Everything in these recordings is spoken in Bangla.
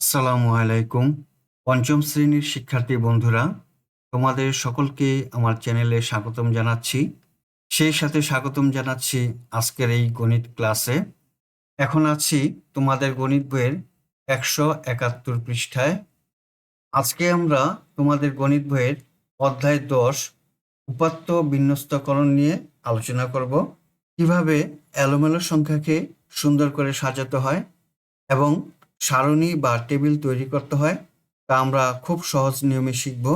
আসসালামু আলাইকুম। পঞ্চম শ্রেণীর শিক্ষার্থী বন্ধুরা, তোমাদের সকলকে আমার চ্যানেলে স্বাগতম জানাচ্ছি। সেই সাথে স্বাগতম জানাচ্ছি আজকের এই গণিত ক্লাসে। এখন আছি তোমাদের গণিত বইয়ের 171 পৃষ্ঠায়। আজকে আমরা তোমাদের গণিত বইয়ের অধ্যায় 10 উপাত্ত বিন্যস্তকরণ নিয়ে আলোচনা করব। কিভাবে এলোমেলো সংখ্যাকে সুন্দর করে সাজাতে হয় এবং সারণী বা টেবিল তৈরি করতে হয় তা আমরা খুব সহজ নিয়মে শিখব।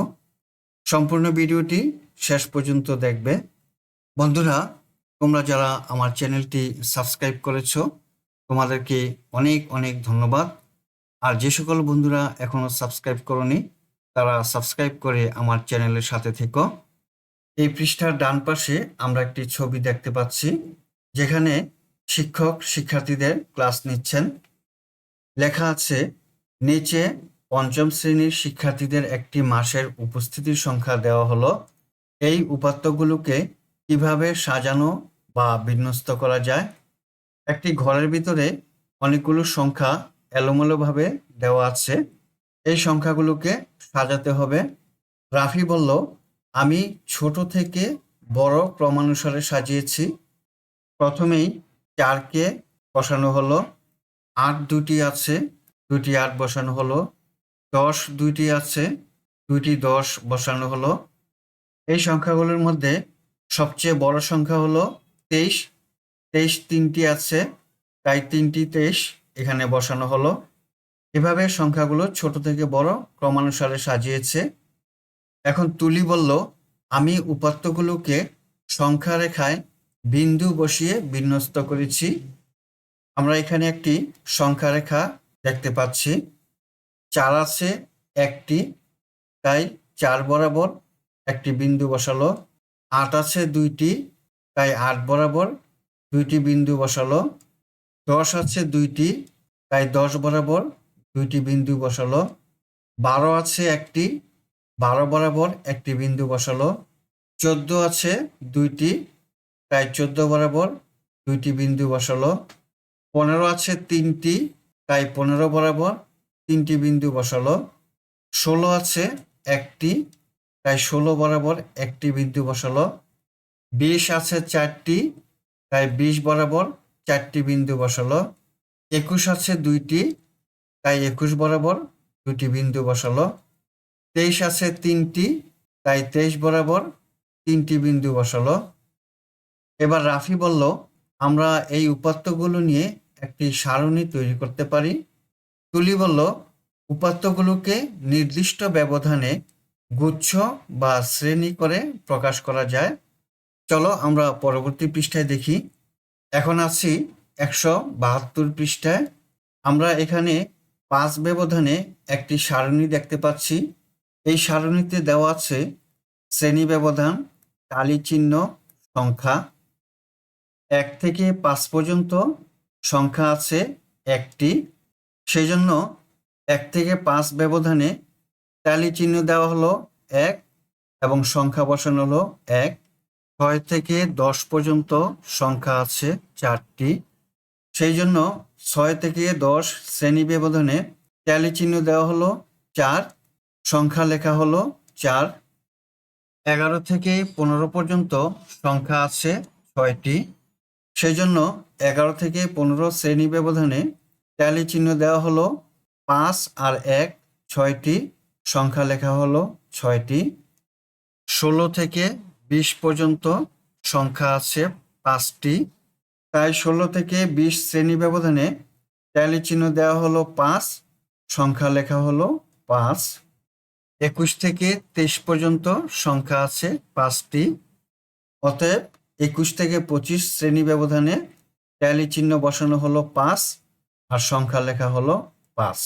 সম্পূর্ণ ভিডিওটি শেষ পর্যন্ত দেখবে। বন্ধুরা, তোমরা যারা আমার চ্যানেলটি সাবস্ক্রাইব করেছো তোমাদেরকে অনেক অনেক ধন্যবাদ। আর যে সকল বন্ধুরা এখনো সাবস্ক্রাইব করনি তারা সাবস্ক্রাইব করে আমার চ্যানেলের সাথে থেকো। এই পৃষ্ঠার ডান পাশে আমরা একটি ছবি দেখতে পাচ্ছি, যেখানে শিক্ষক শিক্ষার্থীদের ক্লাস নিচ্ছেন। লেখা আছে নিচে পঞ্চম শ্রেণীর শিক্ষার্থীদের একটি মাসের উপস্থিতির সংখ্যা দেওয়া হলো। এই উপাত্তগুলোকে কিভাবে সাজানো বা বিন্যস্ত করা যায়। একটি ঘরের ভিতরে অনেকগুলো সংখ্যা এলোমেলোভাবে দেওয়া আছে। এই সংখ্যাগুলোকে সাজাতে হবে। রাফি বলল, আমি ছোট থেকে বড় ক্রমানুসারে সাজিয়েছি। প্রথমেই 4কে বসানো হলো, 8 দুটি আছে, 2টি 8 বসানো হলো, 10 দুইটি আছে, 2টি 10 বসানো হলো। এই সংখ্যাগুলোর মধ্যে সবচেয়ে বড় সংখ্যা হলো 23। 23 তিনটি আছে, তাই 3টি 23 এখানে বসানো হলো। এভাবে সংখ্যাগুলো ছোট থেকে বড় ক্রমানুসারে সাজিয়েছে। এখন তুলি বলল, আমি উপাত্তগুলোকে সংখ্যা রেখায় বিন্দু বসিয়ে বিন্যস্ত করেছি। আমরা এখানে একটি সংখ্যা রেখা দেখতে পাচ্ছি। 4 আছে একটি, তাই 4 বরাবর একটি বিন্দু বসালো। 8 আছে 2টি, তাই 8 বরাবর 2টি বিন্দু বসালো। 10 আছে 2টি, তাই 10 বরাবর 2টি বিন্দু বসালো। 12 আছে একটি, 12 বরাবর একটি বিন্দু বসালো। 14 আছে 2টি, তাই 14 বরাবর 2টি বিন্দু বসালো। 15 আছে 3টি, তাই 15 বরাবর 3টি বিন্দু বসালো। 16 আছে একটি, তাই 16 বরাবর একটি বিন্দু বসালো। 20 আছে 4টি, তাই 20 বরাবর 4টি বিন্দু বসালো। 21 আছে 2টি, তাই 21 বরাবর 2টি বিন্দু বসালো। 23 আছে 3টি, তাই 23 বরাবর 3টি বিন্দু বসালো। এবার রাফি বলল, আমরা এই উপাত্তগুলো নিয়ে একটি সারণী তৈরি করতে পারি। তুলি বলল, উপাত্তগুলোকে নির্দিষ্ট ব্যবধানে গুচ্ছ বা শ্রেণী করে প্রকাশ করা যায়। চলো আমরা পরবর্তী পৃষ্ঠায় দেখি। এখন আছি 172 পৃষ্ঠায়। আমরা এখানে 5 ব্যবধানে একটি সারণী দেখতে পাচ্ছি। এই সারণীতে দেওয়া আছে শ্রেণী ব্যবধান, কালি চিহ্ন, সংখ্যা। 1 থেকে 5 পর্যন্ত সংখ্যা আছে একটি, সেই জন্য 1 থেকে 5 ব্যবধানে টালি চিহ্ন দেওয়া হলো 1 এবং সংখ্যা বসানো হলো 1। 6 থেকে 10 পর্যন্ত সংখ্যা আছে 4টি, সেই জন্য 6 থেকে 10 শ্রেণী ব্যবধানে টালি চিহ্ন দেওয়া হলো 4, সংখ্যা লেখা হলো 4। 11 থেকে 15 পর্যন্ত সংখ্যা আছে 6টি, সেই জন্য 11 থেকে 15 শ্রেণী ব্যবধানে ট্যালি চিহ্ন দেওয়া হলো 5 আর 1, 6টি, সংখ্যা লেখা হলো 6টি। 16 থেকে 20 পর্যন্ত সংখ্যা আছে 5টি, তাই 16 থেকে 20 শ্রেণী ব্যবধানে ট্যালি চিহ্ন দেওয়া হলো 5, সংখ্যা লেখা হলো 5। 21 থেকে 23 পর্যন্ত সংখ্যা আছে 5টি, অতএব 21 থেকে 25 শ্রেণী ব্যবধানে ট্যালি চিহ্ন বসানো হলো 5 আর সংখ্যা লেখা হলো 5।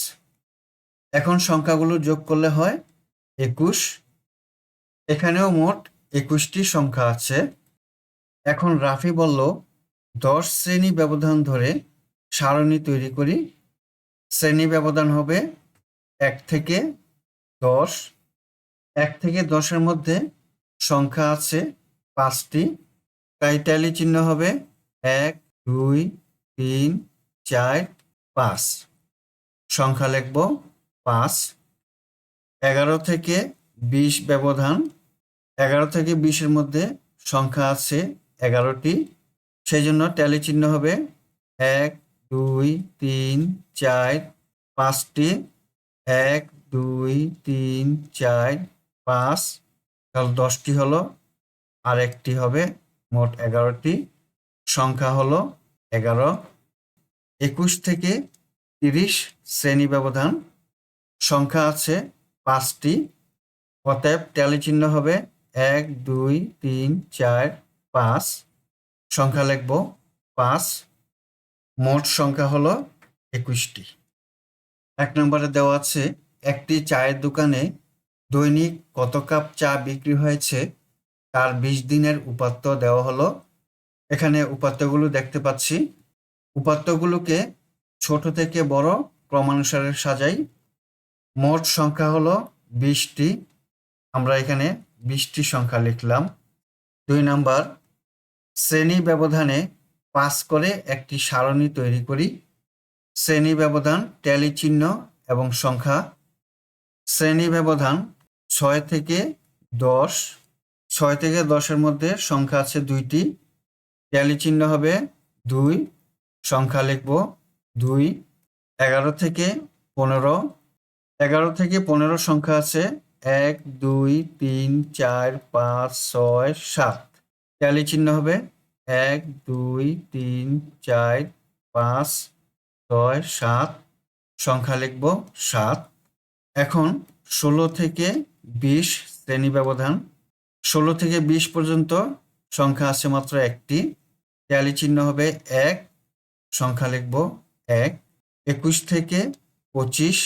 এখন সংখ্যাগুলো যোগ করলে হয় 21। এখানেও মোট 21টি সংখ্যা আছে। এখন রাফি বলল, 10 শ্রেণী ব্যবধান ধরে সারণী তৈরি করি। শ্রেণী ব্যবধান হবে 1 থেকে 10। 1 থেকে 10-এর মধ্যে সংখ্যা আছে 5টি, তাই ট্যালি চিহ্ন হবে 1, 2, 3, 4, 5। সংখ্যা লিখব 5। 11 থেকে 20 ব্যবধান, 11 থেকে 20-এর মধ্যে সংখ্যা আছে 11টি, সেই জন্য ট্যালি চিহ্ন হবে 1, 2, 3, 4, 5টি। 1, 2, 3, 4, 5, তাহলে 10টি হলো, আর একটি হবে, মোট 11টি। সংখ্যা হলো 11। 21 থেকে 30 শ্রেণী ব্যবধান, সংখ্যা আছে 5টি, অতএব ট্যালি চিহ্ন হবে 1, 2, 3, 4, 5, সংখ্যা লিখব 5, মোট সংখ্যা হলো 21টি। 1 নম্বরে দেওয়া আছে একটি চায়ের দোকানে দৈনিক কত কাপ চা বিক্রি হয়েছে তার 20 দিনের উপাত্ত দেওয়া হলো। এখানে উপাত্তগুলো দেখতে পাচ্ছি। উপাত্তগুলোকে ছোট থেকে বড় ক্রমানুসারে সাজাই। মোট সংখ্যা হলো 20টি, আমরা এখানে 20টি সংখ্যা লিখলাম। 2 নাম্বার, শ্রেণী ব্যবধানে 5 করে একটি সারণী তৈরি করি। শ্রেণী ব্যবধান, ট্যালি চিহ্ন এবং সংখ্যা। শ্রেণী ব্যবধান 6 থেকে 10, 6 থেকে 10-এর মধ্যে সংখ্যা আছে 2টি, ট্যালি চিহ্ন হবে 2, সংখ্যা লিখব 2। 11 থেকে 15, 11 থেকে 15 সংখ্যা আছে 1, 2, 3, 4, 5, 6, 7, ট্যালি চিহ্ন হবে 1, 2, 3, 4, 5, 6, 7, সংখ্যা লিখব 7। এখন 16 থেকে 20 শ্রেণী ব্যবধান, 16 থেকে 20 পর্যন্ত সংখ্যা আছে মাত্র একটি, ট্যালি চিহ্ন হবে 1, সংখ্যা লিখব 1। 21 থেকে 25,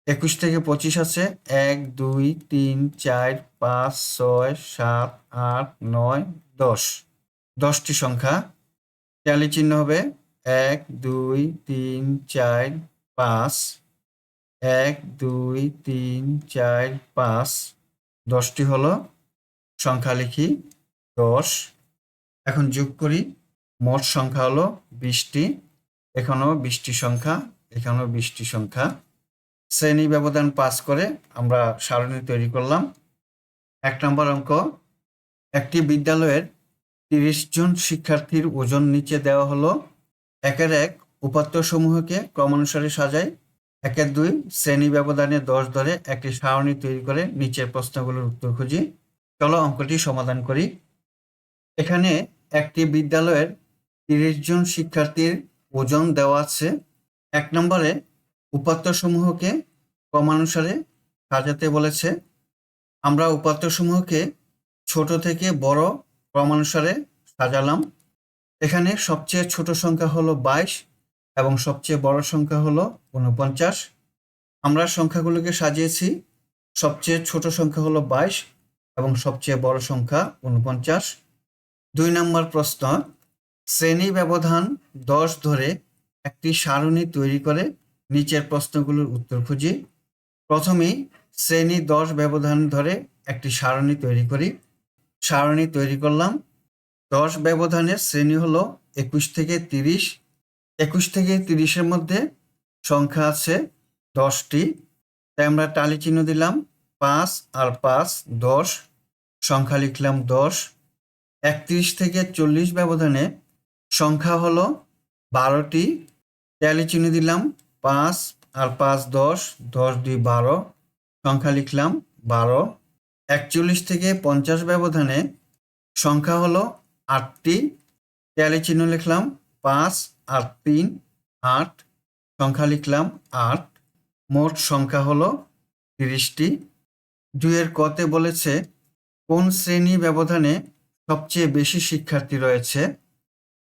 21 থেকে 25 আছে 1, 2, 3, 4, 5, 6, 7, 8, 9, 10, 10টি সংখ্যা, ট্যালি চিহ্ন হবে 1, 2, 3, 4, 5, 1, 2, 3, 4, 5, 10টি হলো, সংখ্যা লিখি 10। এখন যোগ করি, মোট সংখ্যা হলো 20টি। এখানেও 20টি সংখ্যা, এখানেও 20টি সংখ্যা। শ্রেণী ব্যবধান 5 করে আমরা সারণী তৈরি করলাম। 1 নম্বর অঙ্ক, একটি বিদ্যালয়ের 30 জন শিক্ষার্থীর ওজন নিচে দেওয়া হলো। 1-এর 1 উপাত্তসমূহকে ক্রমানুসারে সাজাই। 1-এর 2 শ্রেণী ব্যবধানে 10 ধরে একটি সারণী তৈরি করে নিচের প্রশ্নগুলোর উত্তর খুঁজি। চলো অঙ্কটি সমাধান করি। এখানে একটি বিদ্যালয়ের 30 জন শিক্ষার্থীর ওজন দেওয়া আছে। 1 নম্বরে উপাত্তসমূহকে ক্রমানুসারে সাজাতে বলেছে। আমরা উপাত্তসমূহকে ছোট থেকে বড় ক্রমানুসারে সাজালাম। এখানে সবচেয়ে ছোট সংখ্যা হলো 22 এবং সবচেয়ে বড় সংখ্যা হলো 49। আমরা সংখ্যাগুলোকে সাজিয়েছি, সবচেয়ে ছোট সংখ্যা হলো 22 এবং সবচেয়ে বড় সংখ্যা 49। 2 নম্বর প্রশ্ন, শ্রেণী ব্যবধান 10 ধরে একটি সারণী তৈরি করে নিচের প্রশ্নগুলোর উত্তর খুঁজি। প্রথমেই শ্রেণী 10 ব্যবধান ধরে একটি সারণী তৈরি করি। সারণী তৈরি করলাম। 10 ব্যবধানের শ্রেণী হলো 21 থেকে 30। 21 থেকে 30-এর মধ্যে সংখ্যা আছে 10টি, তাই আমরা টালি চিহ্ন দিলাম 5 আর 5, 10, সংখ্যা লিখলাম 10। 31 থেকে 40 ব্যবধানে সংখ্যা হলো 12টি, ট্যালি চিহ্ন দিলাম 5 আর 5, 10, 10 2 12, সংখ্যা লিখলাম 12। 41 থেকে 50 ব্যবধানে সংখ্যা হলো 8টি, ট্যালি চিহ্ন লিখলাম 5 আর 3, 8, সংখ্যা লিখলাম 8। মোট সংখ্যা হলো 30টি। 2-এর কতে বলেছে কোন শ্রেণী ব্যবধানে সবচেয়ে বেশি শিক্ষার্থী রয়েছে।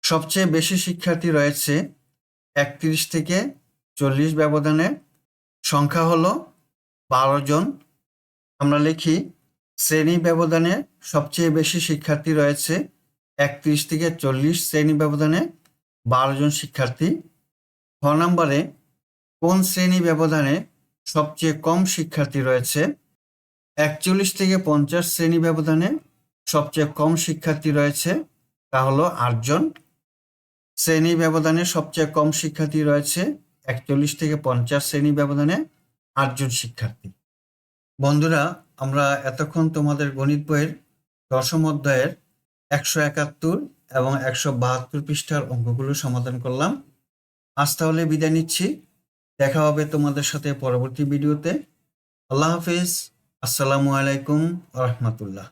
সবচেয়ে বেশি শিক্ষার্থী রয়েছে 31 থেকে 40 ব্যবধানে, সংখ্যা হলো 12 জন। আমরা লিখি শ্রেণী ব্যবধানে সবচেয়ে বেশি শিক্ষার্থী রয়েছে 31 থেকে 40 শ্রেণী ব্যবধানে 12 জন শিক্ষার্থী। খ নম্বরে কোন শ্রেণী ব্যবধানে সবচেয়ে কম শিক্ষার্থী রয়েছে। 41 থেকে 50 শ্রেণী ব্যবধানে সবচেয়ে কম শিক্ষার্থী রয়েছে, তা হলো 8 জন। শ্রেণী ব্যবধানে সবচেয়ে কম শিক্ষার্থী রয়েছে 41 থেকে 50 শ্রেণী ব্যবধানে 8 জন শিক্ষার্থী। বন্ধুরা, আমরা এতক্ষণ তোমাদের গণিত বইয়ের 10ম অধ্যায়ের 171 এবং 172 পৃষ্ঠার অঙ্কগুলো সমাধান করলাম। আজ তাহলে বিদায় নিচ্ছি। দেখা হবে তোমাদের সাথে পরবর্তী ভিডিওতে। আল্লাহ হাফেজ। আসসালামু আলাইকুম ওয়া রাহমাতুল্লাহ।